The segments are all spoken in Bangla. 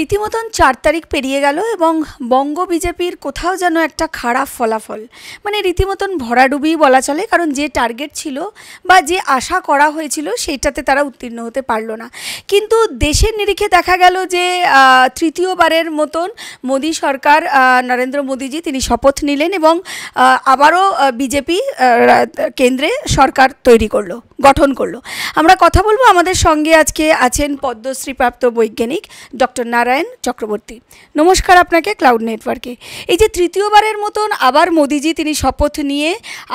রীতিমতন 4 তারিখ পেরিয়ে গেল এবং বঙ্গ বিজেপির কোথাও যেন একটা খারাপ ফলাফল, মানে রীতিমতন ভরাডুবি বলা চলে, কারণ যে টার্গেট ছিল বা যে আশা করা হয়েছিল সেইটাতে তারা উত্তীর্ণ হতে পারলো না। কিন্তু দেশের নিরিখে দেখা গেল যে তৃতীয়বারের মতন মোদী সরকার, নরেন্দ্র মোদীজি তিনি শপথ নিলেন এবং আবারও বিজেপি কেন্দ্রে সরকার গঠন করলো। আমরা কথা বলবো, আমাদের সঙ্গে আজকে আছেন পদ্মশ্রীপ্রাপ্ত বৈজ্ঞানিক ডক্টর নারায়ণ চক্রবর্তী। নমস্কার আপনাকে ক্লাউড নেটওয়ার্কে। এই যে তৃতীয়বারের মতন আবার মোদিজি তিনি শপথ নিয়ে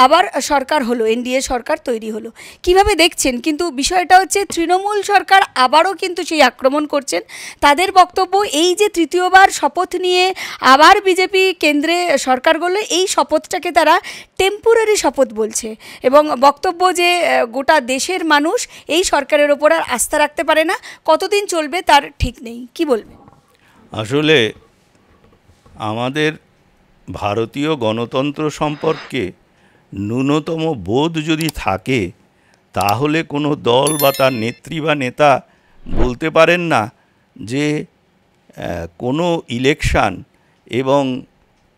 আবার সরকার হলো, এনডিএ সরকার তৈরি হলো, কিভাবে দেখছেন? কিন্তু বিষয়টা হচ্ছে তৃণমূল সরকার আবারও কিন্তু সেই আক্রমণ করছেন। তাদের বক্তব্য এই যে তৃতীয়বার শপথ নিয়ে আবার বিজেপি কেন্দ্রে সরকার গড়ল, এই শপথটাকে তারা টেম্পোরারি শপথ বলছে এবং বক্তব্য যে গোটা দেশের মানুষ এই সরকারের ওপর আর আস্থা রাখতে পারে না, কতদিন চলবে তার ঠিক নেই। কি বলবে? আসলে আমাদের ভারতীয় গণতন্ত্র সম্পর্কে ন্যূনতম বোধ যদি থাকে তাহলে কোনো দল বা তার নেত্রী বা নেতা বলতে পারেন না যে কোনো ইলেকশন এবং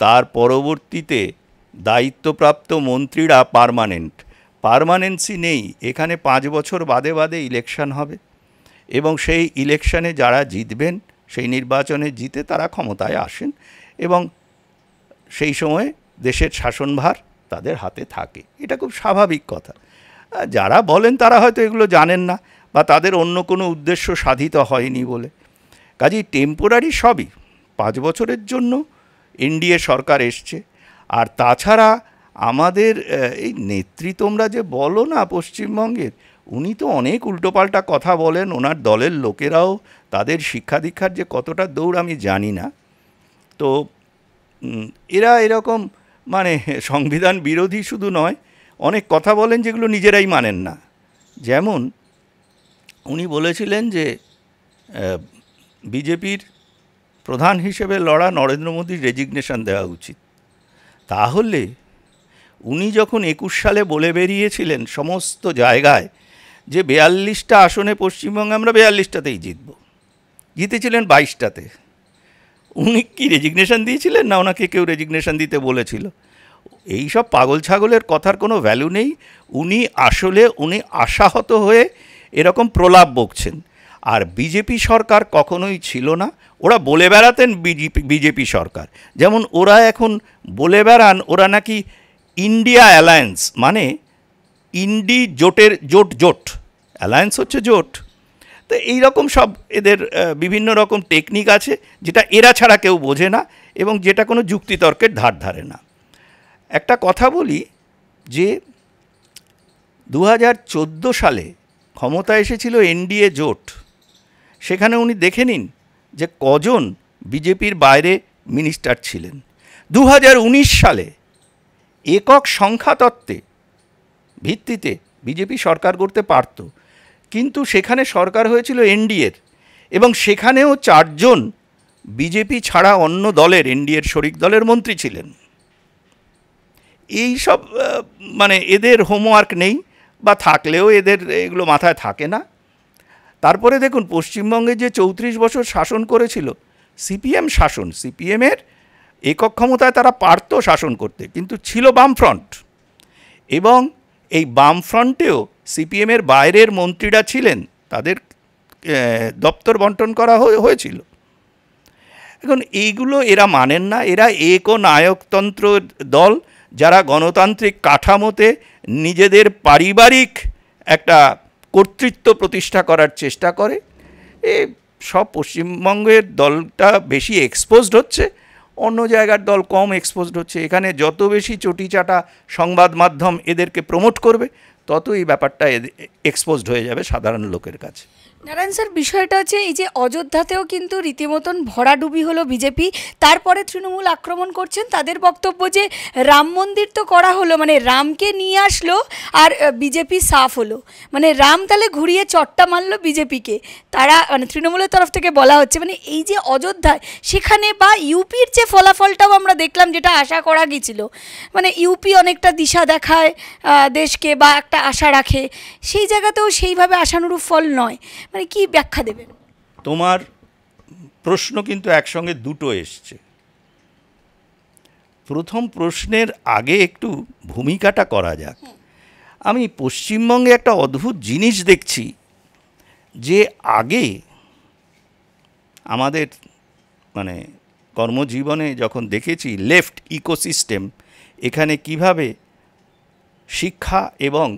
তার পরবর্তীতে দায়িত্বপ্রাপ্ত মন্ত্রীরা পার্মানেন্সি নেই। এখানে 5 বছর বাদে বাদে ইলেকশন হবে এবং সেই ইলেকশনে যারা জিতবেন, সেই নির্বাচনে জিতে তারা ক্ষমতায় আসেন এবং সেই সময় দেশের শাসনভার তাদের হাতে থাকে। এটা খুব স্বাভাবিক কথা। যারা বলেন তারা হয়তো এগুলো জানেন না বা তাদের অন্য কোনো উদ্দেশ্য সাধিত হয়নি বলে। কাজেই টেম্পোরারি সবই, 5 বছরের জন্য এনডিএ সরকার এসছে। আর তাছাড়া আমাদের এই নেত্রী তোমরা যে বলো না পশ্চিমবঙ্গের, উনি তো অনেক উল্টোপাল্টা কথা বলেন। ওনার দলের লোকেরাও তাদের শিক্ষা দীক্ষার যে কতটা দৌড় আমি জানি না। তো এরা এরকম মানে সংবিধান বিরোধী শুধু নয়, অনেক কথা বলেন যেগুলো নিজেরাই মানেন না। যেমন উনি বলেছিলেন যে বিজেপির প্রধান হিসেবে লড়া নরেন্দ্র মোদীর রেজিগনেশন দেওয়া উচিত। তাহলে উনি যখন 21 সালে বলে বেরিয়েছিলেন সমস্ত জায়গায় যে 42টা আসনে পশ্চিমবঙ্গে আমরা 42টাতেই জিতেছিলেন 22টাতে, উনি কি রেজিগনেশন দিয়েছিলেন? না ওনাকে কেউ রেজিগনেশন দিতে বলেছিল? এই সব পাগল ছাগলের কথার কোনো ভ্যালু নেই। উনি আশাহত হয়ে এরকম প্রলাপ বকছেন। আর বিজেপি সরকার কখনোই ছিল না, ওরা বলে বেড়াতেন বিজেপি সরকার। যেমন ওরা এখন বলে বেড়ান ওরা নাকি ইন্ডিয়া অ্যালায়েন্স, মানে ইন্ডি জোটের জোট অ্যালায়েন্স হচ্ছে জোট। তো এইরকম সব এদের বিভিন্ন রকম টেকনিক আছে যেটা এরা ছাড়া কেউ বোঝে না এবং যেটা কোনো যুক্তিতর্কের ধার ধারে না। একটা কথা বলি যে 2014 সালে ক্ষমতায় এসেছিল এনডিএ জোট, সেখানে উনি দেখে নিন যে কজন বিজেপির বাইরে মিনিস্টার ছিলেন। 2019 সালে একক সংখ্যাতত্ত্বে ভিত্তিতে বিজেপি সরকার করতে পারত, কিন্তু সেখানে সরকার হয়েছিল এনডিএর এবং সেখানেও 4 জন বিজেপি ছাড়া অন্য দলের, এনডিএর শরিক দলের মন্ত্রী ছিলেন। এই সব মানে এদের হোমওয়ার্ক নেই বা থাকলেও এদের এগুলো মাথায় থাকে না। তারপরে দেখুন পশ্চিমবঙ্গে যে 34 বছর শাসন করেছিল সিপিএম শাসন, সিপিএমের একক ক্ষমতায় তারা পারত শাসন করতে, কিন্তু ছিল বামফ্রন্ট এবং এই বামফ্রন্টেও সিপিএমের বাইরের মন্ত্রীরা ছিলেন, তাদের দপ্তর বন্টন করা হয়েছিল। এখন এইগুলো এরা মানেন না। এরা একনায়কতন্ত্র দল, যারা গণতান্ত্রিক কাঠামোতে নিজেদের পারিবারিক একটা কর্তৃত্ব প্রতিষ্ঠা করার চেষ্টা করে। সব পশ্চিমবঙ্গের দলটা বেশি এক্সপোজড হচ্ছে, অন্য জায়গার দল কম এক্সপোজড হচ্ছে। এখানে যত বেশি চটিচাটা সংবাদ মাধ্যম এদেরকে প্রমোট করবে তত এই ব্যাপারটা এক্সপোজড হয়ে যাবে সাধারণ লোকের কাছে। নারায়ণ স্যার, বিষয়টা হচ্ছে এই যে অযোধ্যাতেও কিন্তু রীতিমতন ভরাডুবি হলো বিজেপি, তারপরে তৃণমূল আক্রমণ করছেন। তাদের বক্তব্য যে রাম মন্দির তো করা হলো, মানে রামকে নিয়ে আসলো আর বিজেপি সাফ হলো, মানে রাম তাহলে ঘুরিয়ে চট্টা মারলো বিজেপিকে। তারা মানে তৃণমূলের তরফ থেকে বলা হচ্ছে মানে এই যে অযোধ্যায় সেখানে বা ইউপির যে ফলাফলটাও আমরা দেখলাম যেটা আশা করা গিয়েছিল, মানে ইউপি অনেকটা দিশা দেখায় দেশকে বা একটা আশা রাখে, সেই জায়গাতেও সেইভাবে আশানুরূপ ফল নয়। মানে কি ব্যাখ্যা দেবেন? তোমার প্রশ্ন কিন্তু একসঙ্গে দুটো এসছে। প্রথম প্রশ্নের আগে একটু ভূমিকাটা করা যাক। আমি পশ্চিমবঙ্গে একটা অদ্ভুত জিনিস দেখছি যে আগে আমাদের মানে কর্মজীবনে যখন দেখেছি লেফট ইকোসিস্টেম এখানে কিভাবে শিক্ষা এবং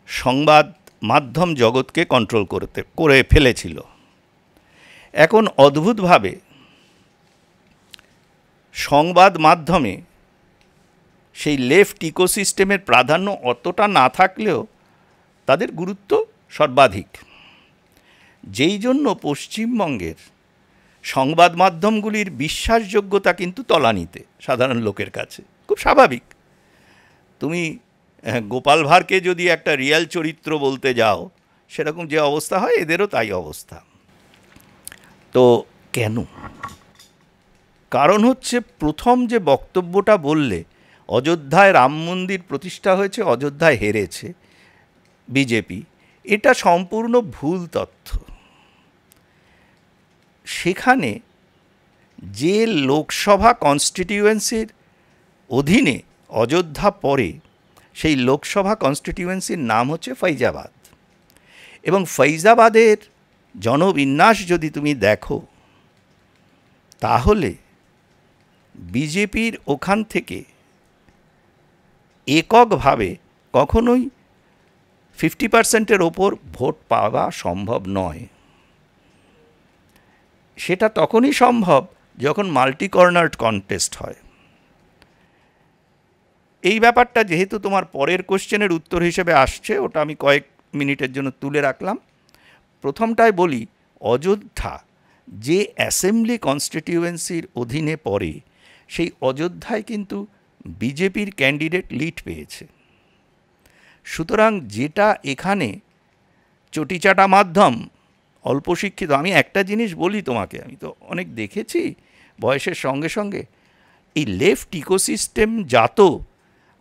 সংবাদ মাধ্যম জগৎকে কন্ট্রোল করে ফেলেছিল, এখন অদ্ভুতভাবে সংবাদ মাধ্যমে সেই লেফট ইকোসিস্টেমের প্রাধান্য অতটা না থাকলেও তাদের গুরুত্ব সর্বাধিক। যেই জন্য পশ্চিমবঙ্গের সংবাদ মাধ্যমগুলির বিশ্বাসযোগ্যতা কিন্তু তলানিতে সাধারণ লোকের কাছে, খুব স্বাভাবিক। তুমি গোপাল ভাঁড়কে যদি একটা রিয়াল চরিত্র বলতে যাও, সেরকম যে অবস্থা হয় এদেরও তাই অবস্থা। তো কেন? কারণ হচ্ছে প্রথম যে বক্তব্যটা বললে, অযোধ্যায় রাম মন্দির প্রতিষ্ঠা হয়েছে, অযোধ্যায় হেরেছে বিজেপি, এটা সম্পূর্ণ ভুল তথ্য। সেখানে যে লোকসভা কনস্টিটিউয়েন্সির অধীনে অযোধ্যা পড়ে, সেই লোকসভা কনস্টিটিউয়েন্সির নাম হচ্ছে ফৈজাবাদ। এবং ফৈজাবাদের জনবিন্যাস যদি তুমি দেখো, তাহলে বিজেপির ওখান থেকে এককভাবে কখনোই 50%-এর ওপর ভোট পাওয়া সম্ভব নয়। সেটা তখনই সম্ভব যখন মাল্টি কর্নার কন্টেস্ট হয়। এই ব্যাপারটা যেহেতু তোমার পরের কোশ্চেনের উত্তর হিসেবে আসছে, ওটা আমি কয়েক মিনিটের জন্য তুলে রাখলাম। প্রথমটায় বলি, অযোধ্যা যে অ্যাসেম্বলি কনস্টিটিউয়েন্সির অধীনে পড়ে, সেই অযোধ্যায় কিন্তু বিজেপির ক্যান্ডিডেট লিড পেয়েছে। সুতরাং যেটা এখানে চটিচাটা মাধ্যম, অল্প শিক্ষিত, আমি একটা জিনিস বলি তোমাকে, আমি তো অনেক দেখেছি বয়সের সঙ্গে সঙ্গে, এই লেফট ইকোসিস্টেম জাত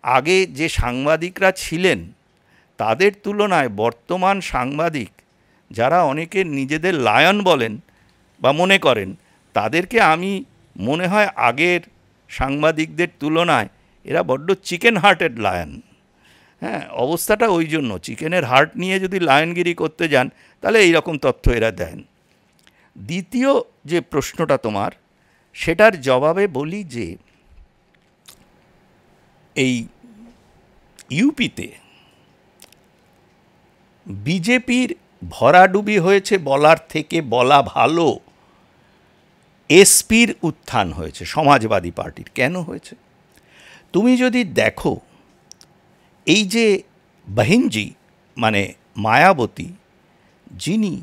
আগে যে সাংবাদিকরা ছিলেন, তাদের তুলনায় বর্তমান সাংবাদিক যারা অনেকে নিজেদের লায়ন বলেন বা মনে করেন, তাদেরকে আমি মনে হয় আগের সাংবাদিকদের তুলনায় এরা বড্ড চিকেন হার্টেড লায়ন। হ্যাঁ, অবস্থাটা ওই জন্য, চিকেনের হার্ট নিয়ে যদি লায়নগিরি করতে যান, তাহলে এইরকম তথ্য এরা দেন। দ্বিতীয় যে প্রশ্নটা তোমার, সেটার জবাবে বলি যে এই ইউপিতে বিজেপির ভরাডুবি হয়েছে বলার থেকে বলা ভালো, এসপির উত্থান হয়েছে, সমাজবাদী পার্টির। কেন হয়েছে? তুমি যদি দেখো, এই যে বহিনজি মানে মায়াবতী, যিনি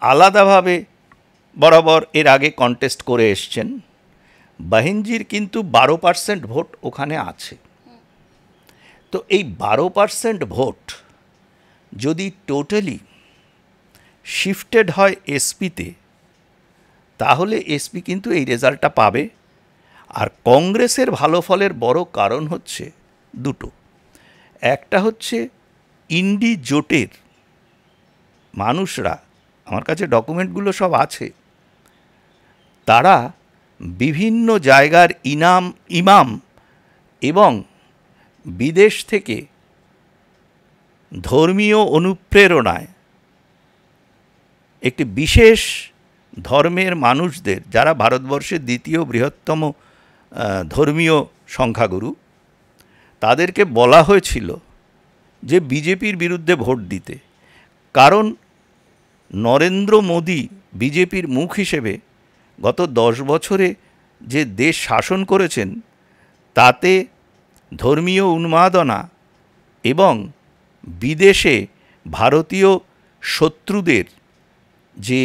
আলাদাভাবে বরাবর এর আগে কন্টেস্ট করে এসছেন, বহিনজির কিন্তু 12% ভোট ওখানে আছে। তো এই 12% ভোট যদি টোটালি শিফটেড হয় এসপিতে, তাহলে এসপি কিন্তু এই রেজাল্টটা পাবে। আর কংগ্রেসের ভালো ফলের বড় কারণ হচ্ছে দুটো। একটা হচ্ছে ইন্ডি জোটের মানুষরা, আমার কাছে ডকুমেন্টগুলো সব আছে, তারা বিভিন্ন জায়গার ইমাম এবং বিদেশ থেকে ধর্মীয় অনুপ্রেরণায় একটি বিশেষ ধর্মের মানুষদের, যারা ভারতবর্ষের দ্বিতীয় বৃহত্তম ধর্মীয় সংখ্যাগুরু, তাদেরকে বলা হয়েছিল যে বিজেপির বিরুদ্ধে ভোট দিতে। কারণ নরেন্দ্র মোদী বিজেপির মুখ হিসেবে গত 10 বছরে যে দেশ শাসন করেছেন, তাতে ধর্মীয় উন্মাদনা এবং বিদেশে ভারতীয় শত্রুদের যে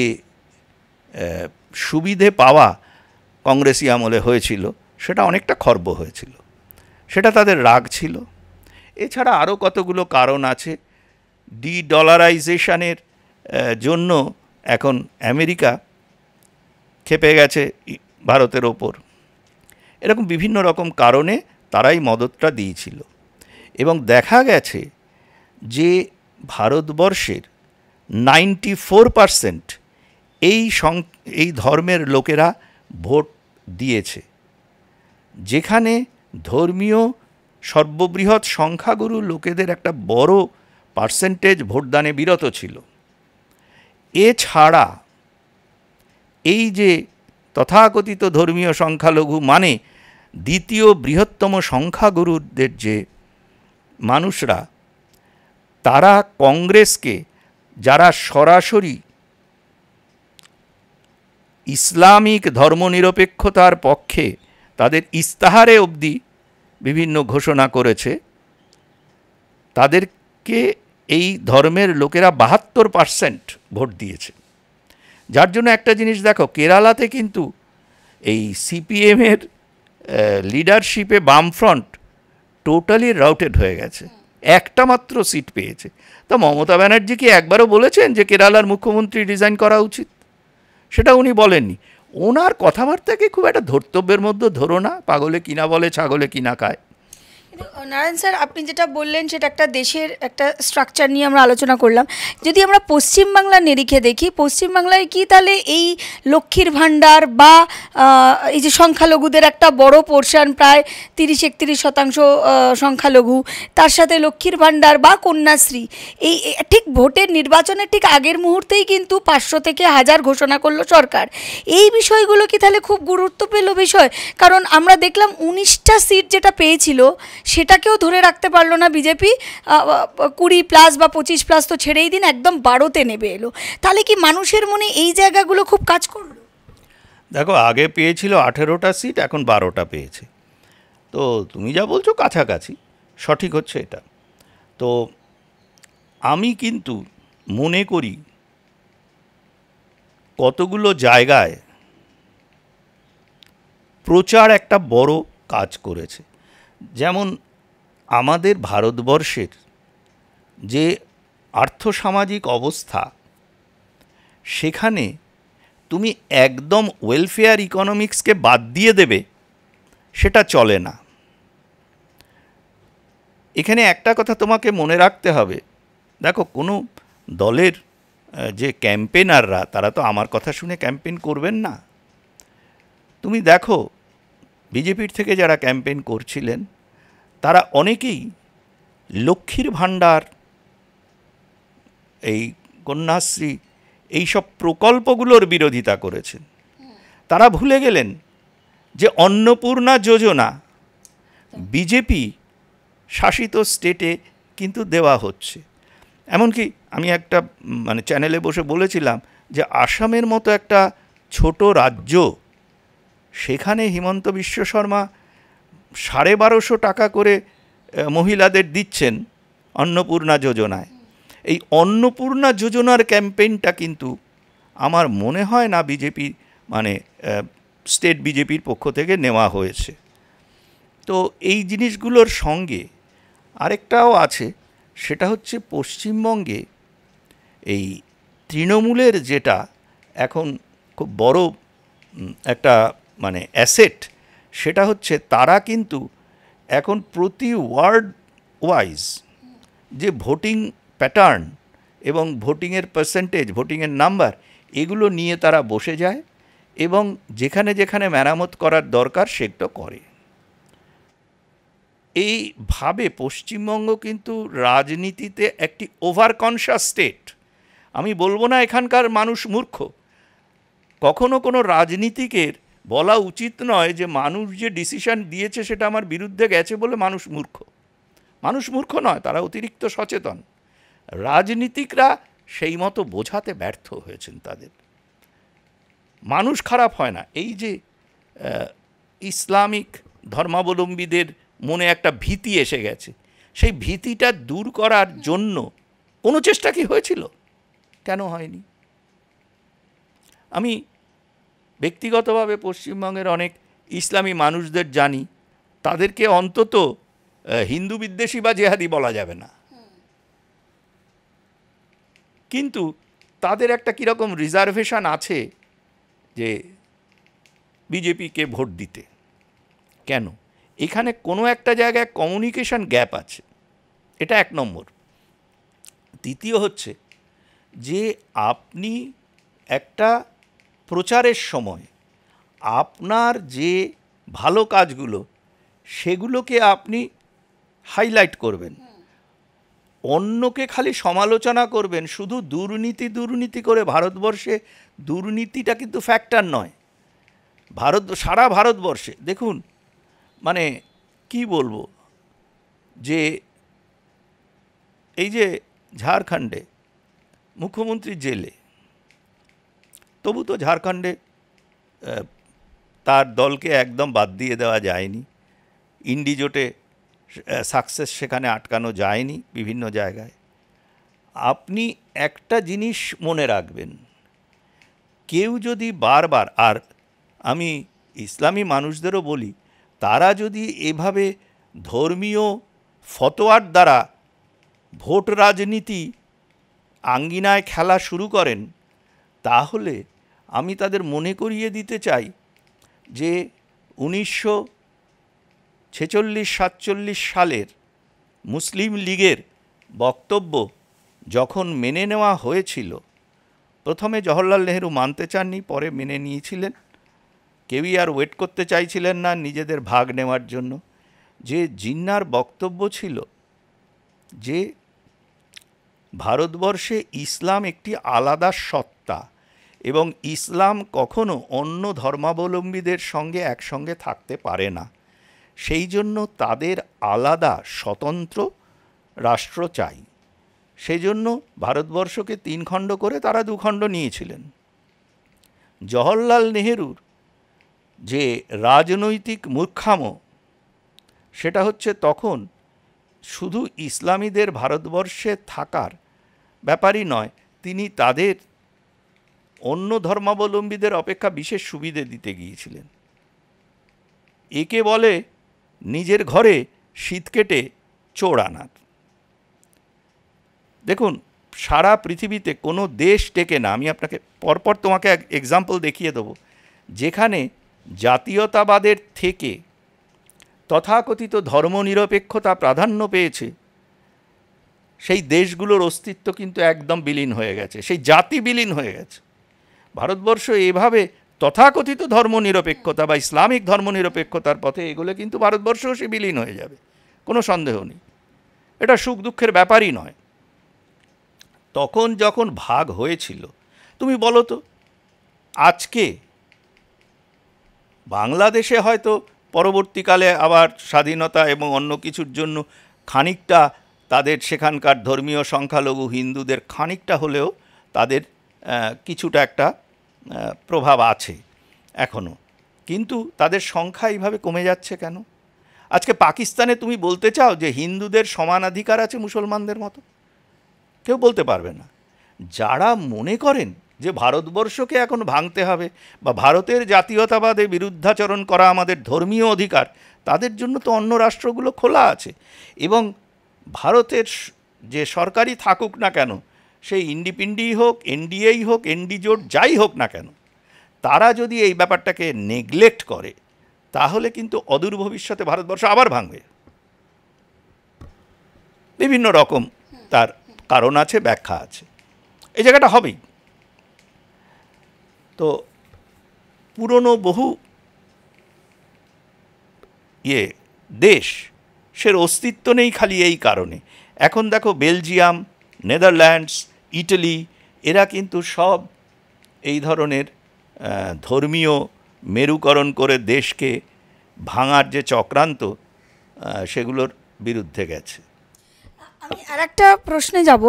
সুবিধে পাওয়া কংগ্রেসি আমলে হয়েছিল, সেটা অনেকটা খর্ব হয়েছিল, সেটা তাদের রাগ ছিল। এছাড়া আরও কতগুলো কারণ আছে। ডলারাইজেশনের জন্য এখন আমেরিকা খেপে গেছে ভারতের ওপর। এরকম বিভিন্ন রকম কারণে তারাই মদতটা দিয়েছিল। এবং দেখা গেছে যে ভারতবর্ষের 94% এই ধর্মের লোকেরা ভোট দিয়েছে, যেখানে ধর্মীয় সর্ববৃহৎ সংখ্যাগুরু লোকেদের একটা বড় পার্সেন্টেজ ভোটদানে বিরত ছিল। এছাড়া এই যে তথাকথিত ধর্মীয় সংখ্যালঘু মানে দ্বিতীয় বৃহত্তম সংখ্যাগুরুদের যে মানুষরা, তারা কংগ্রেসকে, যারা সরাসরি ইসলামিক ধর্মনিরপেক্ষতার পক্ষে তাদের ইস্তাহারে অবধি বিভিন্ন ঘোষণা করেছে, তাদেরকে এই ধর্মের লোকেরা 72% ভোট দিয়েছে। যার জন্য একটা জিনিস দেখো, কেরালাতে কিন্তু এই সিপিএমের লিডারশিপে বামফ্রন্ট টোটালি রাউটেড হয়ে গেছে, একটা মাত্র সিট পেয়েছে। তা মমতা ব্যানার্জি কি একবারও বলেছেন যে কেরালার মুখ্যমন্ত্রী রিজাইন করা উচিত? সেটা উনি বলেননি। ওনার কথাবার্তাকে খুব একটা ধর্তব্যের মধ্যে ধরো না, পাগলে কিনা বলে ছাগলে কিনা খায়। নারায়ণ স্যার, আপনি যেটা বললেন সেটা একটা দেশের একটা স্ট্রাকচার নিয়ে আমরা আলোচনা করলাম। যদি আমরা পশ্চিমবাংলার নিরিখে দেখি, পশ্চিমবাংলায় কি তাহলে এই লক্ষ্মীর ভাণ্ডার বা এই যে সংখ্যালঘুদের একটা বড় পোর্শন, প্রায় 30-31% সংখ্যালঘু, তার সাথে লক্ষ্মীর ভাণ্ডার বা কন্যাশ্রী, এই ঠিক ভোটের নির্বাচনের ঠিক আগের মুহূর্তেই কিন্তু 500 থেকে 1000 ঘোষণা করলো সরকার। এই বিষয়গুলো কি তাহলে খুব গুরুত্ব পেল বিষয়? কারণ আমরা দেখলাম 19টা সিট যেটা পেয়েছিল সেটাকেও ধরে রাখতে পারলো না বিজেপি, 20+ বা 25+ তো ছেড়েই দিন, একদম 12তে নেবে এলো। তাহলে কি মানুষের মনে এই জায়গাগুলো খুব কাজ করলো? দেখো, আগে পেয়েছিল 18টা সিট, এখন 12টা পেয়েছে। তো তুমি যা বলছো কাছাকাছি, সঠিক হচ্ছে এটা। তো আমি কিন্তু মনে করি কতগুলো জায়গায় প্রচার একটা বড় কাজ করেছে। যেমন আমাদের ভারতবর্ষের যে আর্থসামাজিক অবস্থা, সেখানে তুমি একদম ওয়েলফেয়ার ইকোনমিক্সকে বাদ দিয়ে দেবে, সেটা চলে না। এখানে একটা কথা তোমাকে মনে রাখতে হবে, দেখো কোনো দলের যে ক্যাম্পেনাররা, তারা তো আমার কথা শুনে ক্যাম্পেন করবেন না। তুমি দেখো বিজেপির থেকে যারা ক্যাম্পেন করছিলেন, তারা অনেকেই লক্ষ্মীর ভাণ্ডার, এই কন্যাশ্রী, এইসব প্রকল্পগুলোর বিরোধিতা করেছেন। তারা ভুলে গেলেন যে অন্নপূর্ণা যোজনা বিজেপি শাসিত স্টেটে কিন্তু দেওয়া হচ্ছে। এমনকি আমি একটা চ্যানেলে বসে বলেছিলাম যে আসামের মতো একটা ছোট রাজ্য, সেখানে হিমন্ত বিশ্ব শর্মা 1250 টাকা করে মহিলাদের দিচ্ছেন অন্নপূর্ণা যোজনায়। এই অন্নপূর্ণা যোজনার ক্যাম্পেইনটা কিন্তু আমার মনে হয় না বিজেপি স্টেট বিজেপির পক্ষ থেকে নেওয়া হয়েছে। তো এই জিনিসগুলোর সঙ্গে আরেকটাও আছে, সেটা হচ্ছে পশ্চিমবঙ্গে এই তৃণমূলের যেটা এখন খুব বড় একটা অ্যাসেট, সেটা হচ্ছে তারা কিন্তু এখন প্রতি ওয়ার্ড ওয়াইজ যে ভোটিং প্যাটার্ন এবং ভোটিংয়ের পার্সেন্টেজ, ভোটিংয়ের নাম্বার, এগুলো নিয়ে তারা বসে যায় এবং যেখানে যেখানে মেরামত করার দরকার সেগুলো করে। এইভাবে পশ্চিমবঙ্গ কিন্তু রাজনীতিতে একটি ওভার কনশাস স্টেট। আমি বলবো না এখানকার মানুষ মূর্খ, কখনো কোনো রাজনীতিকের বলা উচিত নয় যে মানুষ যে ডিসিশন দিয়েছে সেটা আমার বিরুদ্ধে গেছে বলে মানুষ মূর্খ। মানুষ মূর্খ নয়, তারা অতিরিক্ত সচেতন। রাজনীতিকরা সেই মতো বোঝাতে ব্যর্থ হয়েছেন তাদের। মানুষ খারাপ হয় না। এই যে ইসলামিক ধর্মাবলম্বীদের মনে একটা ভীতি এসে গেছে, সেই ভীতিটা দূর করার জন্য কোনো চেষ্টা কি হয়েছিল? কেন হয়নি? আমি ব্যক্তিগতভাবে পশ্চিমবঙ্গের অনেক ইসলামী মানুষদের জানি, তাদেরকে অন্তত হিন্দু বিদ্বেষী বা জেহাদি বলা যাবে না, কিন্তু তাদের একটা কীরকম রিজার্ভেশন আছে যে বিজেপিকে ভোট দিতে। কেন? এখানে কোনো একটা জায়গায় কমিউনিকেশন গ্যাপ আছে, এটা 1 নম্বর। দ্বিতীয় হচ্ছে যে আপনি একটা প্রচারের সময় আপনার যে ভালো কাজগুলো সেগুলোকে আপনি হাইলাইট করবেন, অন্যকে খালি সমালোচনা করবেন, শুধু দুর্নীতি দুর্নীতি করে। ভারতবর্ষে দুর্নীতিটা কিন্তু ফ্যাক্টর নয়। সারা ভারতবর্ষে দেখুন, মানে কি বলবো, যে এই যে ঝাড়খণ্ডে মুখ্যমন্ত্রী জেলে, তবু তো ঝাড়খণ্ডে তার দলকে একদম বাদ দিয়ে দেওয়া যায়নি। ইন্ডিজোটে সাকসেস সেখানে আটকানো যায়নি বিভিন্ন জায়গায়। আপনি একটা জিনিস মনে রাখবেন, কেউ যদি বারবার, আর আমি ইসলামী মানুষদেরও বলি, তারা যদি এভাবে ধর্মীয় ফতোয়ার দ্বারা ভোট রাজনীতি আঙ্গিনায় খেলা শুরু করেন, তাহলে আমি তাদের মনে করিয়ে দিতে চাই যে 1946-47 সালের মুসলিম লীগের বক্তব্য যখন মেনে নেওয়া হয়েছিল, প্রথমে জওহরলাল নেহেরু মানতে চাননি, পরে মেনে নিয়েছিলেন। কেউই আর ওয়েট করতে চাইছিলেন না নিজেদের ভাগ নেওয়ার জন্য। যে জিন্নার বক্তব্য ছিল যে ভারতবর্ষে ইসলাম একটি আলাদা সত্তা এবং ইসলাম কখনো অন্য ধর্মাবলম্বীদের সঙ্গে একসঙ্গে থাকতে পারে না, সেই জন্য তাদের আলাদা স্বতন্ত্র রাষ্ট্র চাই। সেই জন্য ভারতবর্ষকে 3 খণ্ড করে তারা 2 খণ্ড নিয়েছিলেন। জওহরলাল নেহেরুর যে রাজনৈতিক মূর্খামো, সেটা হচ্ছে তখন শুধু ইসলামীদের ভারতবর্ষে থাকার ব্যাপারই নয়, তিনি তাদের অন্য ধর্মাবলম্বীদের অপেক্ষা বিশেষ সুবিধে দিতে গিয়েছিলেন। একে বলে নিজের ঘরে শীত কেটে চোর আনার। দেখুন, সারা পৃথিবীতে কোনো দেশ টেকে না, আমি আপনাকে পরপর তোমাকে এক্সাম্পল দেখিয়ে দেবো, যেখানে জাতীয়তাবাদের থেকে তথাকথিত ধর্মনিরপেক্ষতা প্রাধান্য পেয়েছে, সেই দেশগুলোর অস্তিত্ব কিন্তু একদম বিলীন হয়ে গেছে, সেই জাতি বিলীন হয়ে গেছে। ভারতবর্ষ এভাবে তথাকথিত ধর্মনিরপেক্ষতা বা ইসলামিক ধর্মনিরপেক্ষতার পথে এগুলো কিন্তু ভারতবর্ষও সে বিলীন হয়ে যাবে, কোনো সন্দেহ নেই। এটা সুখ দুঃখের ব্যাপারই নয়। তখন যখন ভাগ হয়েছিল, তুমি বলো তো, আজকে বাংলাদেশে হয়তো পরবর্তীকালে আবার স্বাধীনতা এবং অন্য কিছুর জন্য খানিকটা তাদের সেখানকার ধর্মীয় সংখ্যালঘু হিন্দুদের খানিকটা হলেও তাদের কিছুটা একটা প্রভাব আছে এখনও, কিন্তু তাদের সংখ্যা এইভাবে কমে যাচ্ছে কেন? আজকে পাকিস্তানে তুমি বলতে চাও যে হিন্দুদের সমানাধিকার আছে মুসলমানদের মতো? কেউ বলতে পারবে না। যারা মনে করেন যে ভারতবর্ষকে এখন ভাঙতে হবে বা ভারতের জাতীয়তাবাদে বিরুদ্ধাচরণ করা আমাদের ধর্মীয় অধিকার, তাদের জন্য তো অন্য রাষ্ট্রগুলো খোলা আছে। এবং ভারতের যে সরকারই থাকুক না কেন, সেই ইন্ডিপেন্ডেন্টই হোক, এনডিএই হোক, এনডি জোট যাই হোক না কেন, তারা যদি এই ব্যাপারটাকে নেগলেক্ট করে, তাহলে কিন্তু অদূর ভবিষ্যতে ভারতবর্ষ আবার ভাঙবে। বিভিন্ন রকম তার কারণ আছে, ব্যাখ্যা আছে, এই জায়গাটা হবেই। তো পুরনো বহু দেশ, সের অস্তিত্ব নেই খালি এই কারণে। এখন দেখো বেলজিয়াম, নেদারল্যান্ডস, ইটালি, এরা কিন্তু সব এই ধরনের ধর্মীয় মেরুকরণ করে দেশকে ভাঙার যে চক্রান্ত, সেগুলোর বিরুদ্ধে গেছে। আমি আর একটা প্রশ্নে যাব।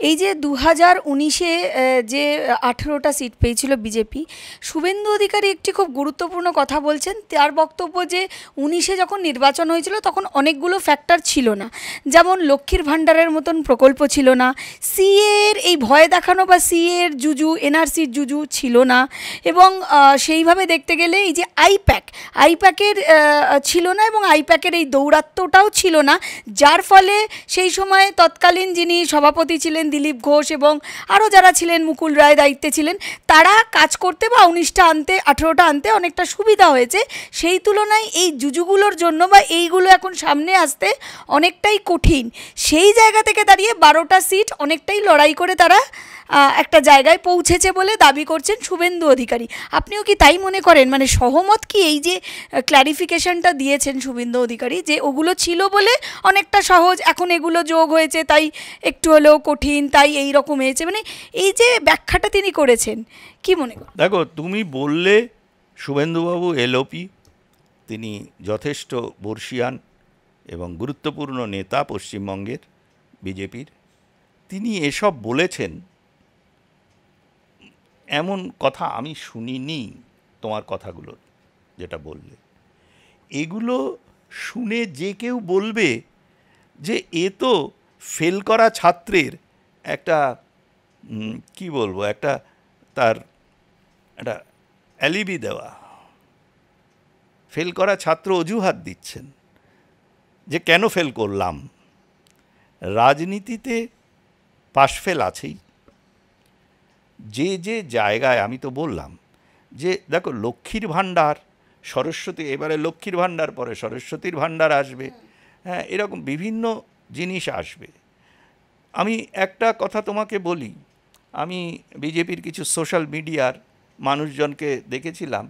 এই যে 2019-এ যে 18টা সিট পেয়েছিল বিজেপি, শুভেন্দু অধিকারী একটি খুব গুরুত্বপূর্ণ কথা বলছেন। তার বক্তব্য যে 19-এ যখন নির্বাচন হয়েছিল তখন অনেকগুলো ফ্যাক্টর ছিল না, যেমন লক্ষ্মীর ভাণ্ডারের মতন প্রকল্প ছিল না, সিএর এই ভয় দেখানো বা সিএর জুজু, এনআরসির জুজু ছিল না, এবং সেইভাবে দেখতে গেলে এই যে আইপ্যাকের ছিল না, এবং আইপ্যাকের এই দৌরাত্ম্যটাও ছিল না, যার ফলে সেই সময় তৎকালীন যিনি সভাপতি ছিলেন দিলীপ ঘোষ এবং আরও যারা ছিলেন, মুকুল রায় দায়িত্বে ছিলেন, তারা কাজ করতে বা 19টা আনতে, 18টা আনতে অনেকটা সুবিধা হয়েছে। সেই তুলনায় এই জুজুগুলোর জন্য বা এইগুলো এখন সামনে আসতে অনেকটাই কঠিন। সেই জায়গা থেকে দাঁড়িয়ে 12টা সিট অনেকটাই লড়াই করে তারা একটা জায়গায় পৌঁছেছে বলে দাবি করছেন শুভেন্দু অধিকারী। আপনিও কি তাই মনে করেন? মানে সহমত কি এই যে ক্ল্যারিফিকেশনটা দিয়েছেন শুভেন্দু অধিকারী, যে ওগুলো ছিল বলে অনেকটা সহজ, এখন এগুলো যোগ হয়েছে তাই একটু হলেও কঠিন, তাই এই রকম হয়েছে, মানে এই যে ব্যাখ্যাটা তিনি করেছেন, কি মনে করেন? দেখো, তুমি বললে শুভেন্দুবাবু এলওপি, তিনি যথেষ্ট বর্ষিয়ান এবং গুরুত্বপূর্ণ নেতা পশ্চিমবঙ্গের বিজেপির। তিনি এসব বলেছেন এমন কথা আমি শুনিনি। তোমার কথাগুলো যেটা বললে, এগুলো শুনে যে কেউ বলবে যে এ তো ফেল করা ছাত্রের একটা কি বলবো, একটা তার একটা অ্যালিবি দেওয়া। ফেল করা ছাত্র অজুহাত দিচ্ছেন যে কেন ফেল করলাম। রাজনীতিতে পাশ ফেল আছেই। যে যে জায়গায়, আমি তো বললাম যে দেখো, লক্ষ্মীর ভাণ্ডার, সরস্বতী, এবারে লক্ষ্মীর ভাণ্ডার পরে সরস্বতীর ভাণ্ডার আসবে, হ্যাঁ, এরকম বিভিন্ন জিনিস আসবে। আমি একটা কথা তোমাকে বলি, আমি বিজেপির কিছু সোশ্যাল মিডিয়ার মানুষজনকে দেখেছিলাম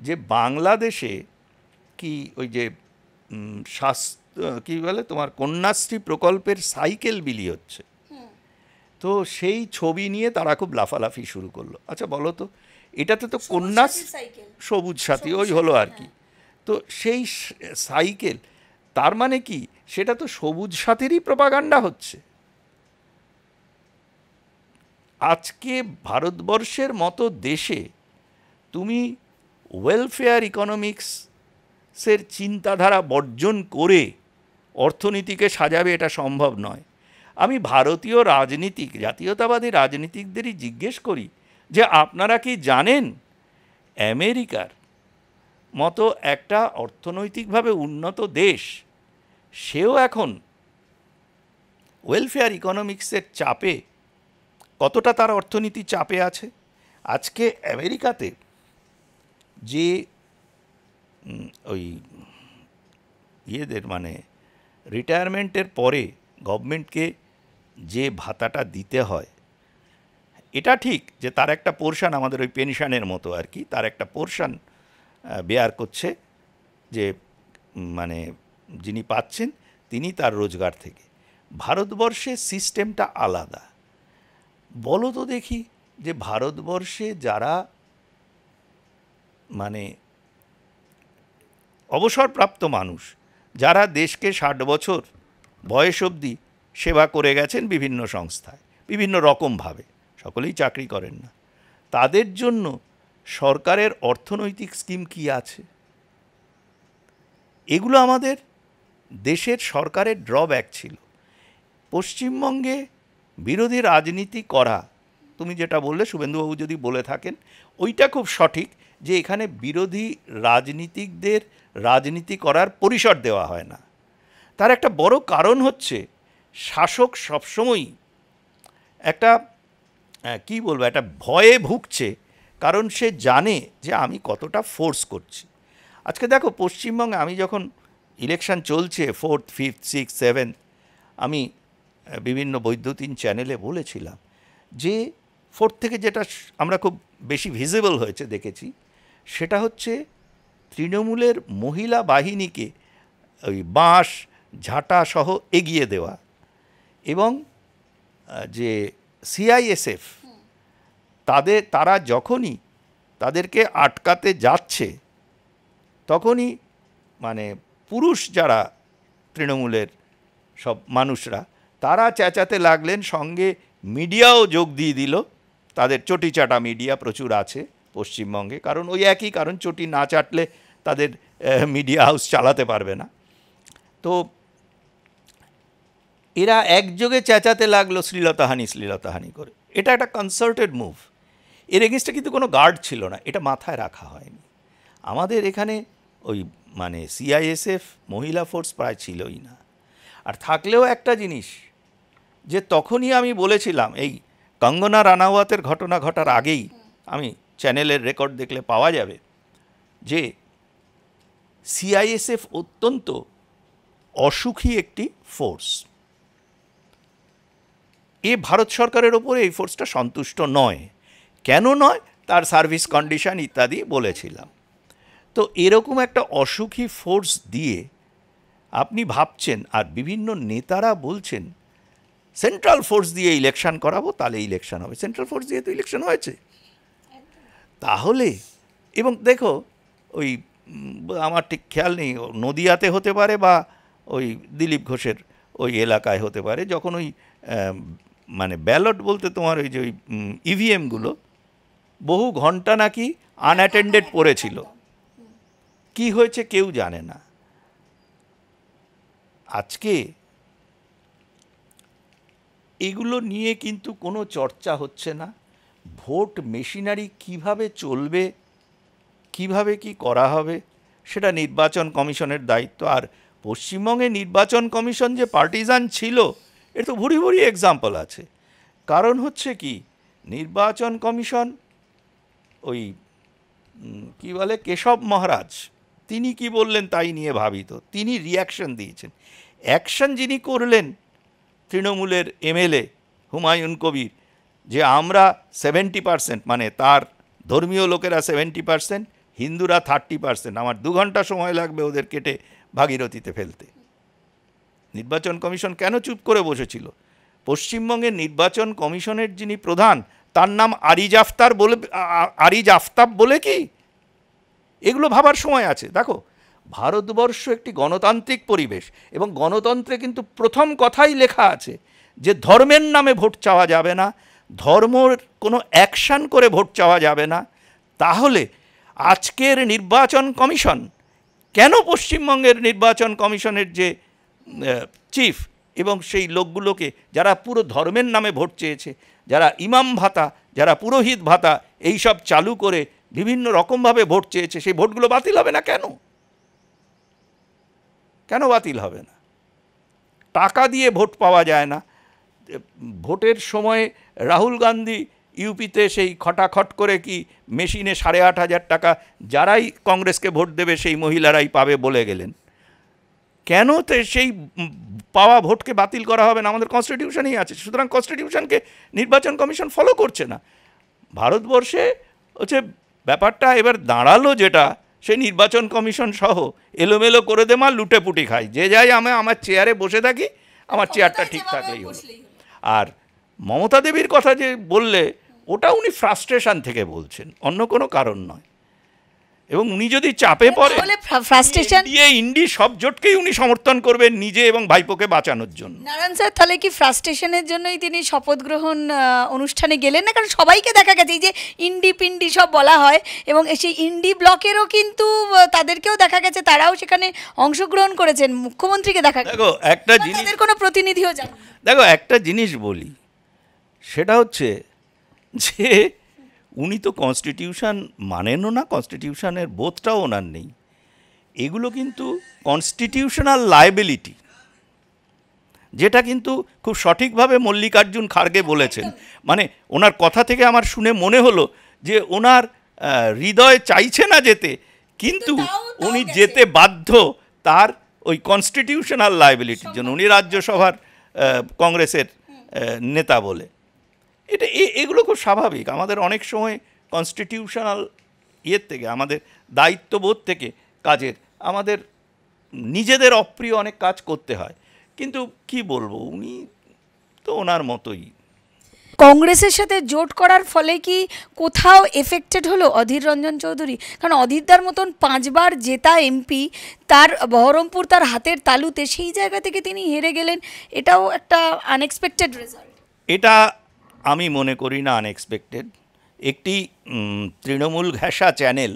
যে বাংলাদেশে কি ওই যে কী বলে তোমার কন্যাশ্রী প্রকল্পের সাইকেল বিলি হচ্ছে, তো সেই ছবি নিয়ে তারা খুব লাফালাফি শুরু করলো। আচ্ছা বলো তো, এটাতে তো সবুজ সাথী ওই হলো আর কি। তো সেই সাইকেল, তার মানে কি সেটা তো সবুজ সাথীরই প্রপাগান্ডা হচ্ছে। আজকে ভারতবর্ষের মতো দেশে তুমি ওয়েলফেয়ার ইকোনমিক্সের চিন্তাধারা বর্জন করে অর্থনীতিকে সাজাবে, এটা সম্ভব নয়। আমি ভারতীয় রাজনীতিক, জাতীয়তাবাদী রাজনীতিকদেরই জিজ্ঞেস করি যে আপনারা কি জানেন আমেরিকার মতো একটা অর্থনৈতিকভাবে উন্নত দেশ, সেও এখন ওয়েলফেয়ার ইকোনমিক্সের চাপে, কতটা তার অর্থনীতি চাপে আছে। আজকে আমেরিকাতে যে ওই ইয়েদের মানে রিটায়ারমেন্টের পরে গভর্নমেন্টকে যে ভাতাটা দিতে হয়, এটা ঠিক যে তার একটা পোর্শন আমাদের ওই পেনশনের মতো আর কি, তার একটা পোর্শন বেয়ার করছে যে মানে যিনি পাচ্ছেন তিনি তার রোজগার থেকে। ভারতবর্ষে সিস্টেমটা আলাদা। বলো তো দেখি যে ভারতবর্ষে যারা মানে অবসরপ্রাপ্ত মানুষ, যারা দেশকে 60 বছর বয়স অবধি সেবা করে গেছেন বিভিন্ন সংস্থায় বিভিন্ন রকমভাবে, সকলেই চাকরি করেন না, তাদের জন্য সরকারের অর্থনৈতিক স্কিম কি আছে? এগুলো আমাদের দেশের সরকারের ড্রব্যাক ছিল। পশ্চিমবঙ্গে বিরোধী রাজনীতি করা, তুমি যেটা বললে শুভেন্দুবাবু যদি বলে থাকেন, ওইটা খুব সঠিক যে এখানে বিরোধী রাজনীতিকদের রাজনীতি করার পরিসর দেওয়া হয় না। তার একটা বড় কারণ হচ্ছে শাসক সবসময়ই একটা কি বলবো, একটা ভয়ে ভুগছে, কারণ সে জানে যে আমি কতটা ফোর্স করছি। আজকে দেখো পশ্চিমবঙ্গে আমি যখন ইলেকশন চলছে 4th, 5th, 6th, 7th, আমি বিভিন্ন বৈদ্যুতিন চ্যানেলে বলেছিলাম যে 4th থেকে যেটা আমরা খুব বেশি ভিজিবল হয়েছে দেখেছি, সেটা হচ্ছে তৃণমূলের মহিলা বাহিনীকে ওই বাঁশ ঝাঁটা সহ এগিয়ে দেওয়া, এবং যে সিআইএসএফ তারা যখনই তাদেরকে আটকাতে যাচ্ছে তখনই মানে পুরুষ যারা তৃণমূলের সব মানুষরা তারা চেঁচাতে লাগলেন, সঙ্গে মিডিয়াও যোগ দিয়ে দিল। তাদের চটি চাটা মিডিয়া প্রচুর আছে পশ্চিমবঙ্গে, কারণ ওই একই কারণ, চটি না চাটলে তাদের মিডিয়া হাউস চালাতে পারবে না। তো এরা একযোগে চেঁচাতে লাগলো শ্লীলতাহানি করে। এটা একটা কনসার্টেড মুভ। এর এগেনস্টে কিন্তু কোনো গার্ড ছিল না, এটা মাথায় রাখা হয়নি। আমাদের এখানে ওই মানে সিআইএসএফ মহিলা ফোর্স প্রায় ছিলই না। আর থাকলেও একটা জিনিস, যে তখনই আমি বলেছিলাম, এই কঙ্গনা রানাওয়াতের ঘটনা ঘটার আগেই, আমি চ্যানেলের রেকর্ড দেখলে পাওয়া যাবে, যে সিআইএসএফ অত্যন্ত অসুখী একটি ফোর্স। ভারত সরকারের ওপরে এই ফোর্সটা সন্তুষ্ট নয়। কেন নয়, তার সার্ভিস কন্ডিশন ইত্যাদি বলেছিলাম। তো এরকম একটা অসুখী ফোর্স দিয়ে আপনি ভাবছেন, আর বিভিন্ন নেতারা বলছেন সেন্ট্রাল ফোর্স দিয়ে ইলেকশন করাবো, তাহলে ইলেকশন হবে। সেন্ট্রাল ফোর্স দিয়ে তো ইলেকশন হয়েছে। তাহলে এবং দেখো ওই আমার ঠিক খেয়াল নেই, নদিয়াতে হতে পারে বা ওই দিলীপ ঘোষের ওই এলাকায় হতে পারে, যখন ওই মানে ব্যালট বলতে তোমার ওই যে ওই ইভিএমগুলো বহু ঘন্টা নাকি আনঅ্যাটেন্ডেড পড়েছিল, কি হয়েছে কেউ জানে না। আজকে এগুলো নিয়ে কিন্তু কোনো চর্চা হচ্ছে না। ভোট মেশিনারি কিভাবে চলবে, কিভাবে কি করা হবে, সেটা নির্বাচন কমিশনের দায়িত্ব। আর পশ্চিমবঙ্গে নির্বাচন কমিশন যে পার্টিজান ছিল, এর তো ভুরি ভুরি এক্সাম্পল আছে। কারণ হচ্ছে কি, নির্বাচন কমিশন ওই কি বলে কেশব মহারাজ, তিনি কি বললেন তাই নিয়ে ভাবিত, তিনি রিয়াকশন দিয়েছেন। অ্যাকশন যিনি করলেন তৃণমূলের এমএলএ হুমায়ুন কবির, যে আমরা 70%, মানে তার ধর্মীয় লোকেরা 70%, হিন্দুরা 30%, আমার 2 ঘন্টা সময় লাগবে ওদের কেটে ভাগীরথীতে ফেলতে। নির্বাচন কমিশন কেন চুপ করে বসেছিল? পশ্চিমবঙ্গের নির্বাচন কমিশনের যিনি প্রধান, তার নাম আরিজ আফতাব বলে কি? এগুলো ভাবার সময় আছে। দেখো, ভারতবর্ষ একটি গণতান্ত্রিক পরিবেশ, এবং গণতন্ত্রে কিন্তু প্রথম কথাই লেখা আছে যে ধর্মের নামে ভোট চাওয়া যাবে না, ধর্মর কোনো অ্যাকশান করে ভোট চাওয়া যাবে না। তাহলে আজকের নির্বাচন কমিশন কেন পশ্চিমবঙ্গের নির্বাচন কমিশনের যে চিফ এবং সেই লোকগুলোকে যারা পুরো ধর্মের নামে ভোট চেয়েছে, যারা ইমাম ভাতা, যারা পুরোহিত ভাতা এইসব চালু করে বিভিন্ন রকমভাবে ভোট চেয়েছে, সেই ভোটগুলো বাতিল হবে না কেন? কেন বাতিল হবে না? টাকা দিয়ে ভোট পাওয়া যায় না। ভোটের সময় রাহুল গান্ধী ইউপিতে সেই খটাখট করে কি মেশিনে 8,500 টাকা যারাই কংগ্রেসকে ভোট দেবে সেই মহিলারাই পাবে বলে গেলেন। কেন তো সেই পাওয়া ভোটকে বাতিল করা হবে না? আমাদের কনস্টিটিউশনেই আছে। সুতরাং কনস্টিটিউশনকে নির্বাচন কমিশন ফলো করছে না। ভারতবর্ষে হচ্ছে ব্যাপারটা এবার দাঁড়ালো যেটা, সেই নির্বাচন কমিশন সহ এলোমেলো করে দে মা, লুটেপুটি খাই, যে যাই আমি আমার চেয়ারে বসে থাকি, আমার চেয়ারটা ঠিক থাকলেই হলো। আর মমতা দেবীর কথা যে বললে, ওটা উনি ফ্রাস্ট্রেশন থেকে বলছেন, অন্য কোনো কারণ নয়। এবং উনি যদি চাপে পড়ে, ফ্রাস্ট্রেশন দিয়ে ইন্ডি সব জোটকেই উনি সমর্থন করবেন নিজে এবং ভাইপোকে বাঁচানোর জন্য। নারায়ণ স্যার, তাহলে কি ফ্রাস্ট্রেশনের জন্যই তিনি শপথ গ্রহণ অনুষ্ঠানে গেলেন না? কারণ সবাইকে দেখা গেছে এই যে ইন্ডি পিন্ডি সব বলা হয়, এবং সেই ইন্ডি ব্লকেরও কিন্তু তাদেরকেও দেখা গেছে, তারাও সেখানে অংশগ্রহণ করেছেন, মুখ্যমন্ত্রীকে দেখা গেছে। দেখো একটা জিনিস, তাদের কোনো প্রতিনিধিও যান। দেখো একটা জিনিস বলি, সেটা হচ্ছে যে উনি তো কনস্টিটিউশন মানেনও না, কনস্টিটিউশনের বোধটাও ওনার নেই। এগুলো কিন্তু কনস্টিটিউশনাল লায়াবিলিটি, যেটা কিন্তু খুব সঠিকভাবে মল্লিকার্জুন খার্গে বলেছেন। মানে ওনার কথা থেকে আমার শুনে মনে হলো যে ওনার হৃদয় চাইছে না যেতে, কিন্তু উনি যেতে বাধ্য তার ওই কনস্টিটিউশনাল লায়াবিলিটির জন্য। উনি রাজ্যসভার কংগ্রেসের নেতা বলে, এটা এগুলো খুব স্বাভাবিক। আমাদের অনেক সময় কনস্টিটিউশনাল ইয়ের থেকে, আমাদের দায়িত্ববোধ থেকে কাজের, আমাদের নিজেদের অপ্রিয় অনেক কাজ করতে হয়। কিন্তু কি বলবো, উনি তো ওনার মতোই। কংগ্রেসের সাথে জোট করার ফলে কি কোথাও এফেক্টেড হলো অধীর রঞ্জন চৌধুরী? কারণ অধীরদার মতন 5 বার জেতা এমপি, তার বহরমপুর তার হাতের তালুতে, সেই জায়গা থেকে তিনি হেরে গেলেন, এটাও একটা আনএক্সপেক্টেড রেজাল্ট। এটা আমি মনে করি না আনএক্সপেক্টেড। একটি তৃণমূল ঘেঁষা চ্যানেল,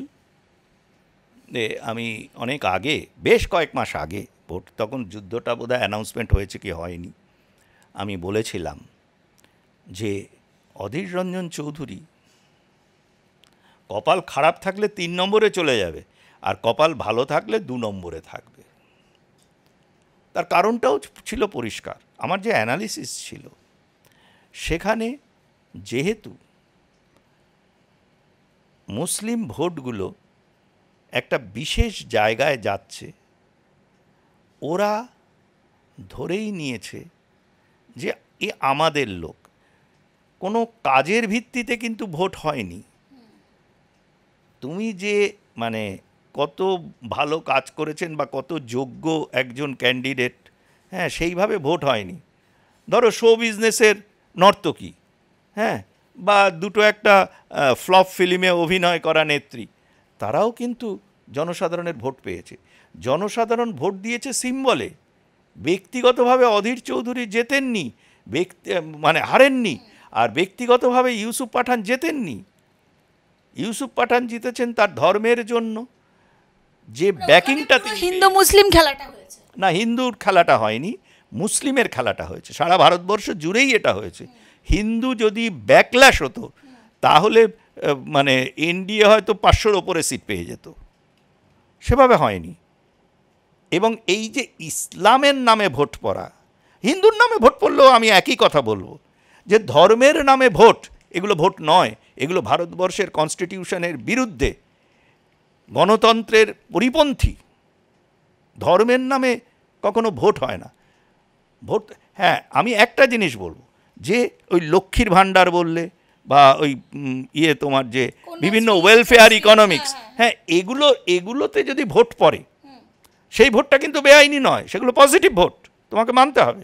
আমি অনেক আগে, বেশ কয়েক মাস আগে, ভোট তখন যুদ্ধটা বোধহয় অ্যানাউন্সমেন্ট হয়েছে কি হয়নি, আমি বলেছিলাম যে অধীর রঞ্জন চৌধুরী কপাল খারাপ থাকলে 3 নম্বরে চলে যাবে, আর কপাল ভালো থাকলে 2 নম্বরে থাকবে। তার কারণটাও ছিল পরিষ্কার। আমার যে অ্যানালিসিস ছিল সেখানে, যেহেতু মুসলিম ভোটগুলো একটা বিশেষ জায়গায় যাচ্ছে, ওরা ধরেই নিয়েছে যে এ আমাদের লোক, কোনো কাজের ভিত্তিতে কিন্তু ভোট হয়নি। তুমি যে মানে কত ভালো কাজ করেছেন বা কত যোগ্য একজন ক্যান্ডিডেট, হ্যাঁ, সেইভাবে ভোট হয়নি। ধরো শো বিজনেসের নর্তকী, হ্যাঁ, বা দুটো একটা ফ্লপ ফিল্মে অভিনয় করা নেত্রী, তারাও কিন্তু জনসাধারণের ভোট পেয়েছে। জনসাধারণ ভোট দিয়েছে সিম্বলে। ব্যক্তিগতভাবে অধীর চৌধুরী জেতেননি, মানে হারেননি, আর ব্যক্তিগতভাবে ইউসুফ পাঠান জেতেননি। ইউসুফ পাঠান জিতেছেন তার ধর্মের জন্য, যে ব্যাকিংটা হিন্দু মুসলিম খেলাটা হয়েছে। না, হিন্দুর খেলাটা হয়নি, মুসলিমের খেলাটা হয়েছে। সারা ভারতবর্ষ জুড়েই এটা হয়েছে। হিন্দু যদি ব্যাকল্যাশ হতো তাহলে মানে এনডিএ হয়তো 500-র ওপরে সিট পেয়ে যেত। সেভাবে হয়নি। এবং এই যে ইসলামের নামে ভোট পড়া, হিন্দুর নামে ভোট পড়লেও আমি একই কথা বলবো যে ধর্মের নামে ভোট, এগুলো ভোট নয়, এগুলো ভারতবর্ষের কনস্টিটিউশনের বিরুদ্ধে, গণতন্ত্রের পরিপন্থী। ধর্মের নামে কখনো ভোট হয় না। ভোট, হ্যাঁ, আমি একটা জিনিস বলবো, যে ওই লক্ষ্মীর ভাণ্ডার বললে বা ওই তোমার যে বিভিন্ন ওয়েলফেয়ার ইকোনমিক্স, হ্যাঁ, এগুলোতে যদি ভোট পড়ে, সেই ভোটটা কিন্তু বেআইনি নয়, সেগুলো পজিটিভ ভোট, তোমাকে মানতে হবে।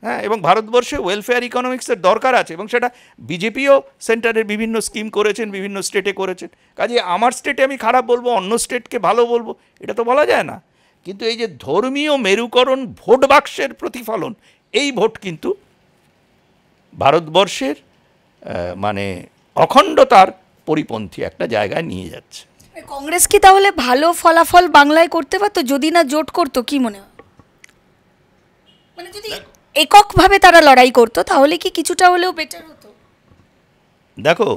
হ্যাঁ, এবং ভারতবর্ষে ওয়েলফেয়ার ইকোনমিক্সের দরকার আছে, এবং সেটা বিজেপিও সেন্টারের বিভিন্ন স্কিম করেছেন, বিভিন্ন স্টেটে করেছেন। কাজে আমার স্টেটে আমি খারাপ বলবো, অন্য স্টেটকে ভালো বলবো, এটা তো বলা যায় না। কিন্তু এই যে ধর্মীয় মেরুকরণ, ভোট বাক্সের প্রতিফলন, এই ভোট কিন্তু ভারতবর্ষের মানে অখণ্ডতার পরিপন্থী একটা জায়গায় নিয়ে যাচ্ছে। কংগ্রেস কি তাহলে ভালো ফলাফল বাংলায় করতে পারতো যদি না জোট করতো, কি মনে হয়? মানে যদি এককভাবে তারা লড়াই করতো তাহলে কি কিছুটা হলেও বেটার হতো? দেখো,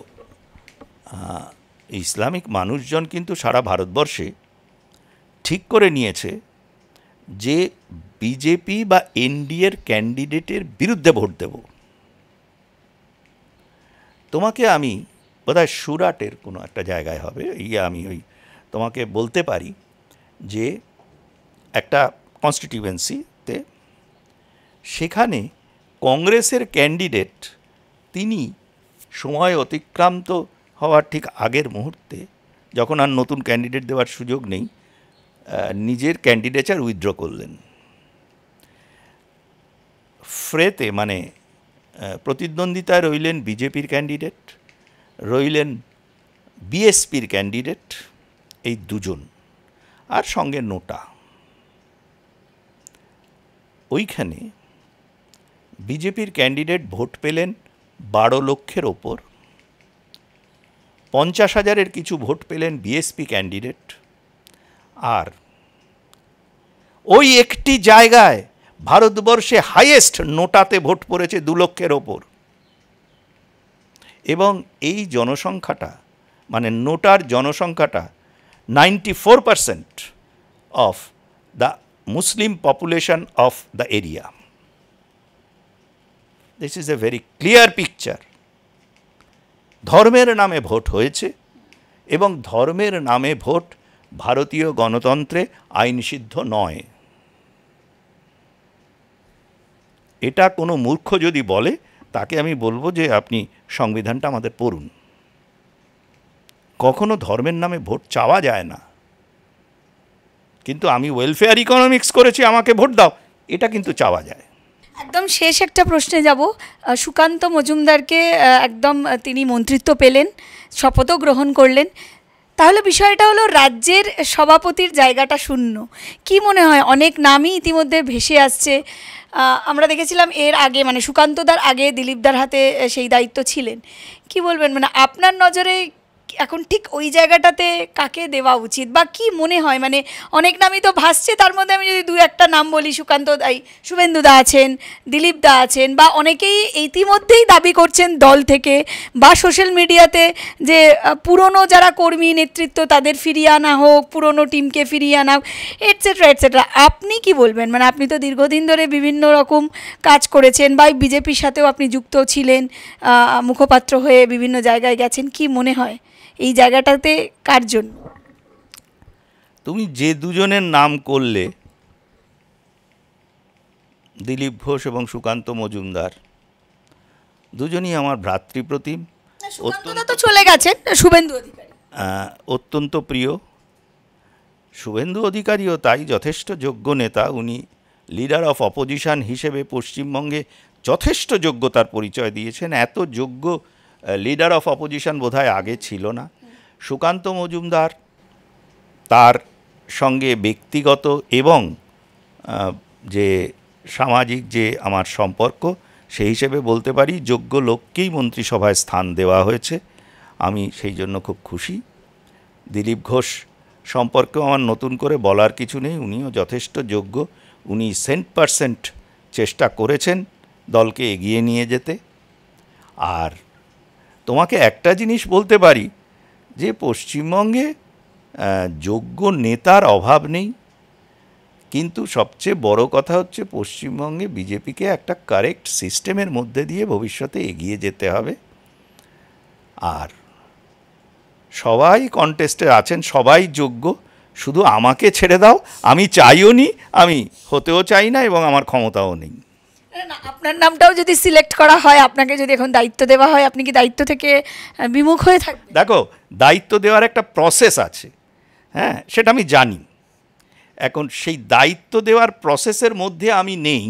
ইসলামিক মানুষজন কিন্তু সারা ভারতবর্ষে ঠিক করে নিয়েছে যে বিজেপি বা এনডিএর ক্যান্ডিডেটের বিরুদ্ধে ভোট দেব। তোমাকে আমি বোধহয় সুরাটের কোনো একটা জায়গায় হবে, আমি তোমাকে বলতে পারি যে একটা কনস্টিটিউয়েন্সিতে, সেখানে কংগ্রেসের ক্যান্ডিডেট, তিনি সময় অতিক্রান্ত হওয়ার ঠিক আগের মুহূর্তে, যখন আর নতুন ক্যান্ডিডেট দেওয়ার সুযোগ নেই, নিজের ক্যান্ডিডেচার উইথড্র করলেন। ফ্রেতে মানে প্রতিদ্বন্দ্বিতায় রইলেন বিজেপির ক্যান্ডিডেট, রইলেন বিএসপির ক্যান্ডিডেট, এই দুজন, আর সঙ্গে নোটা। ওইখানে বিজেপির ক্যান্ডিডেট ভোট পেলেন 12 লক্ষের ওপর, 50,000-এর কিছু ভোট পেলেন বিএসপি ক্যান্ডিডেট, আর ওই একটি জায়গায় ভারতবর্ষে হাইয়েস্ট নোটাতে ভোট পড়েছে 2 লক্ষের ওপর। এবং এই জনসংখ্যাটা, মানে নোটার জনসংখ্যাটা 94% of the Muslim population of the area. This is a very clear picture. ধর্মের নামে ভোট হয়েছে, এবং ধর্মের নামে ভোট ভারতীয় গণতন্ত্রে আইনসিদ্ধ নয়। এটা কোনো মূর্খ যদি বলে, তাকে আমি বলবো যে আপনি সংবিধানটা আমাদের পড়ুন। কখনো ধর্মের নামে ভোট চাওয়া যায় না। কিন্তু আমি ওয়েলফেয়ার ইকোনমিক্স করেছি, আমাকে ভোট দাও, এটা কিন্তু চাওয়া যায়। একদম শেষ একটা প্রশ্নে যাব। সুকান্ত মজুমদারকে একদম তিনি মন্ত্রিত্ব পেলেন, শপথও গ্রহণ করলেন, তাহলে বিষয়টা হলো রাজ্যের সভাপতির জায়গাটা শূন্য। কি মনে হয়? অনেক নামই ইতিমধ্যে ভেসে আসছে। আমরা দেখেছিলাম এর আগে, মানে সুকান্তদার আগে দিলীপদার হাতে সেই দায়িত্ব ছিলেন। কি বলবেন, মানে আপনার নজরে এখন ঠিক ওই জায়গাটাতে কাকে দেওয়া উচিত, বা কি মনে হয়? মানে অনেক নামই তো ভাসছে, তার মধ্যে আমি যদি 2-1টা নাম বলি, শুভেন্দুদা আছেন, দিলীপদা আছেন, বা অনেকেই ইতিমধ্যেই দাবি করছেন দল থেকে বা সোশ্যাল মিডিয়াতে যে পুরনো যারা কর্মী নেতৃত্ব তাদের ফিরিয়ে আনা হোক, পুরনো টিমকে ফিরিয়ে আনা হোক, এটসেট্রা এটসেট্রা। আপনি কি বলবেন? মানে আপনি তো দীর্ঘদিন ধরে বিভিন্ন রকম কাজ করেছেন, বা বিজেপির সাথেও আপনি যুক্ত ছিলেন, মুখপাত্র হয়ে বিভিন্ন জায়গায় গেছেন। কি মনে হয় এই জায়গাটাতে কার জন্য? তুমি যে দুজনের নাম করলে, দিলীপ ঘোষ এবং সুকান্ত মজুমদার, দুজনই আমার ভ্রাতৃপ্রতিম, সুকান্তদা তো চলে গেছেন, শুভেন্দু অধিকারী অত্যন্ত প্রিয়। শুভেন্দু অধিকারীও তাই যথেষ্ট যোগ্য নেতা। উনি লিডার অফ অপোজিশন হিসেবে পশ্চিমবঙ্গে যথেষ্ট যোগ্যতার পরিচয় দিয়েছেন। এত যোগ্য লিডার অফ অপোজিশন বোধহয় আগে ছিল না। সুকান্ত মজুমদার, তার সঙ্গে ব্যক্তিগত এবং যে সামাজিক যে আমার সম্পর্ক, সেই হিসেবে বলতে পারি যোগ্য লোককেই মন্ত্রিসভায় স্থান দেওয়া হয়েছে। আমি সেই জন্য খুব খুশি। দিলীপ ঘোষ সম্পর্কেও আমার নতুন করে বলার কিছু নেই, উনিও যথেষ্ট যোগ্য। উনি 100% চেষ্টা করেছেন দলকে এগিয়ে নিয়ে যেতে। আর তোমাকে একটা জিনিস বলতে পারি যে পশ্চিমবঙ্গে যোগ্য নেতার অভাব নেই, কিন্তু সবচেয়ে বড় কথা হচ্ছে পশ্চিমবঙ্গে বিজেপিকে একটা কারেক্ট সিস্টেমের মধ্যে দিয়ে ভবিষ্যতে এগিয়ে যেতে হবে। আর সবাই কন্টেস্টে আছেন, সবাই যোগ্য, শুধু আমাকে ছেড়ে দাও। আমি চাইও নি, আমি হতেও চাই না, এবং আমার ক্ষমতাও নেই। না, আপনার নামটাও যদি সিলেক্ট করা হয়, আপনাকে যদি এখন দায়িত্ব দেওয়া হয়, আপনি কি দায়িত্ব থেকে বিমুখ হয়ে থাকবেন? দেখো, দায়িত্ব দেওয়ার একটা প্রসেস আছে, হ্যাঁ, সেটা আমি জানি। এখন সেই দায়িত্ব দেওয়ার প্রসেসের মধ্যে আমি নেই,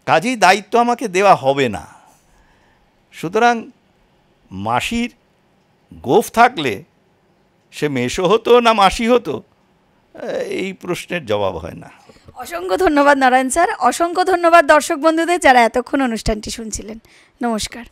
কাজেই দায়িত্ব আমাকে দেওয়া হবে না। সুতরাং মাসির গোঁফ থাকলে সে মেশো হতো না মাসি হতো, এই প্রশ্নের জবাব হয় না। অসংখ্য ধন্যবাদ নারায়ণ স্যার, অসংখ্য ধন্যবাদ দর্শক বন্ধুদের যারা এতক্ষণ অনুষ্ঠানটি শুনছিলেন। নমস্কার।